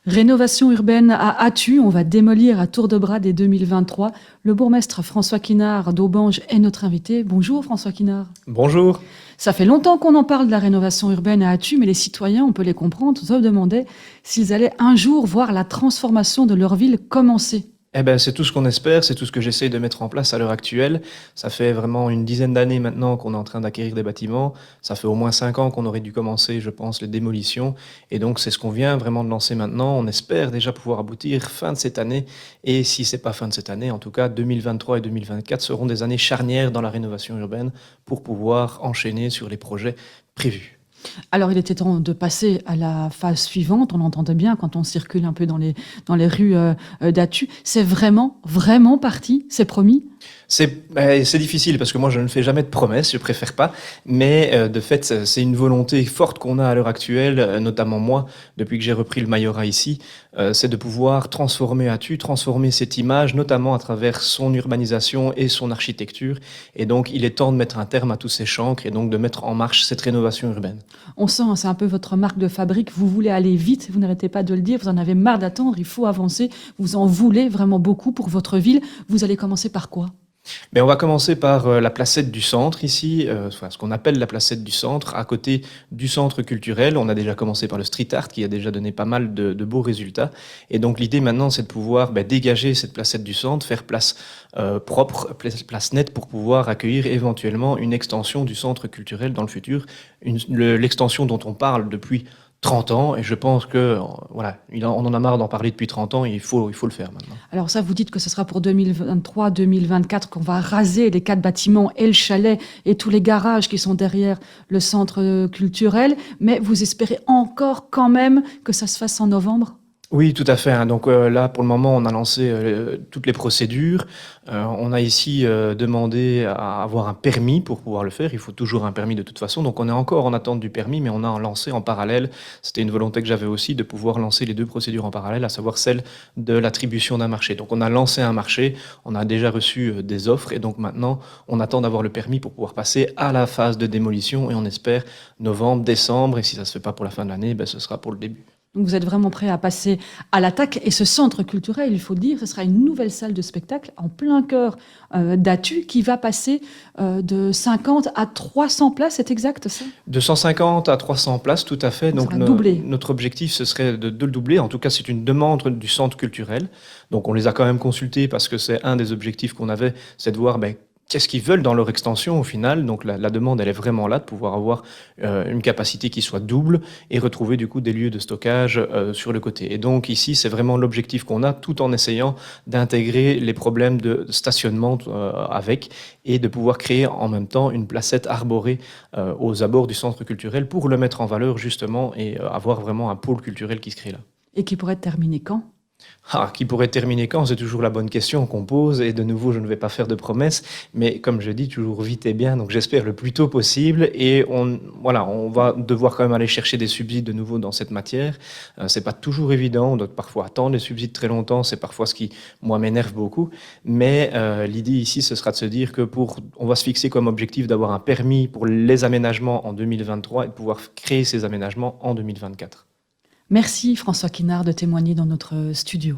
Rénovation urbaine à Attu, on va démolir à tour de bras dès 2023. Le bourgmestre François Quinard d'Aubange est notre invité. Bonjour François Quinard. Bonjour. Ça fait longtemps qu'on en parle de la rénovation urbaine à Attu, mais les citoyens, on peut les comprendre, se demandaient s'ils allaient un jour voir la transformation de leur ville commencer. Eh ben, c'est tout ce qu'on espère, c'est tout ce que j'essaye de mettre en place à l'heure actuelle. Ça fait vraiment une dizaine d'années maintenant qu'on est en train d'acquérir des bâtiments. Ça fait au moins 5 ans qu'on aurait dû commencer, je pense, les démolitions. Et donc, c'est ce qu'on vient vraiment de lancer maintenant. On espère déjà pouvoir aboutir fin de cette année. Et si c'est pas fin de cette année, en tout cas, 2023 et 2024 seront des années charnières dans la rénovation urbaine pour pouvoir enchaîner sur les projets prévus. Alors il était temps de passer à la phase suivante, on l'entendait bien quand on circule un peu dans les rues d'Attu. C'est vraiment parti, c'est promis. C'est difficile parce que moi je ne fais jamais de promesses, je préfère pas, mais de fait c'est une volonté forte qu'on a à l'heure actuelle, notamment moi, depuis que j'ai repris le majorat ici, c'est de pouvoir transformer Attu, transformer cette image, notamment à travers son urbanisation et son architecture. Et donc il est temps de mettre un terme à tous ces chancres et donc de mettre en marche cette rénovation urbaine. On sent, c'est un peu votre marque de fabrique, vous voulez aller vite, vous n'arrêtez pas de le dire, vous en avez marre d'attendre, il faut avancer, vous en voulez vraiment beaucoup pour votre ville. Vous allez commencer par quoi ? Mais on va commencer par la placette du centre ici, enfin, ce qu'on appelle la placette du centre, à côté du centre culturel. On a déjà commencé par le street art qui a déjà donné pas mal de beaux résultats. Et donc l'idée maintenant, c'est de pouvoir dégager cette placette du centre, faire place propre, place nette pour pouvoir accueillir éventuellement une extension du centre culturel dans le futur. L'extension dont on parle depuis 30 ans, et je pense que voilà, on en a marre d'en parler depuis 30 ans, et il faut le faire maintenant. Alors ça, vous dites que ce sera pour 2023-2024 qu'on va raser les 4 bâtiments et le chalet et tous les garages qui sont derrière le centre culturel, mais vous espérez encore quand même que ça se fasse en novembre ? Oui, tout à fait, hein. Donc là, pour le moment, on a lancé toutes les procédures. On a ici demandé à avoir un permis pour pouvoir le faire. Il faut toujours un permis de toute façon. Donc on est encore en attente du permis, mais on a lancé en parallèle. C'était une volonté que j'avais aussi de pouvoir lancer les 2 procédures en parallèle, à savoir celle de l'attribution d'un marché. Donc on a lancé un marché, on a déjà reçu des offres, et donc maintenant, on attend d'avoir le permis pour pouvoir passer à la phase de démolition, et on espère novembre, décembre, et si ça se fait pas pour la fin de l'année, ce sera pour le début. Donc vous êtes vraiment prêt à passer à l'attaque. Et ce centre culturel, il faut le dire, ce sera une nouvelle salle de spectacle en plein cœur d'Attu qui va passer de 50 à 300 places, c'est exact ça ? De 150 à 300 places, tout à fait. Donc notre objectif, ce serait de le doubler. En tout cas, c'est une demande du centre culturel. Donc on les a quand même consultés parce que c'est un des objectifs qu'on avait, c'est de voir qu'est-ce qu'ils veulent dans leur extension au final. Donc la demande, elle est vraiment là, de pouvoir avoir une capacité qui soit double et retrouver du coup des lieux de stockage sur le côté. Et donc ici, c'est vraiment l'objectif qu'on a, tout en essayant d'intégrer les problèmes de stationnement avec, et de pouvoir créer en même temps une placette arborée aux abords du centre culturel pour le mettre en valeur justement et avoir vraiment un pôle culturel qui se crée là. Et qui pourrait être terminé quand ? Qui pourrait terminer quand? C'est toujours la bonne question qu'on pose, et de nouveau, je ne vais pas faire de promesses, mais comme je dis, toujours vite et bien, donc j'espère le plus tôt possible, et on va devoir quand même aller chercher des subsides de nouveau dans cette matière. C'est pas toujours évident, on doit parfois attendre les subsides très longtemps, c'est parfois ce qui, moi, m'énerve beaucoup, mais l'idée ici, ce sera de se dire que on va se fixer comme objectif d'avoir un permis pour les aménagements en 2023 et de pouvoir créer ces aménagements en 2024. Merci François Quinard de témoigner dans notre studio.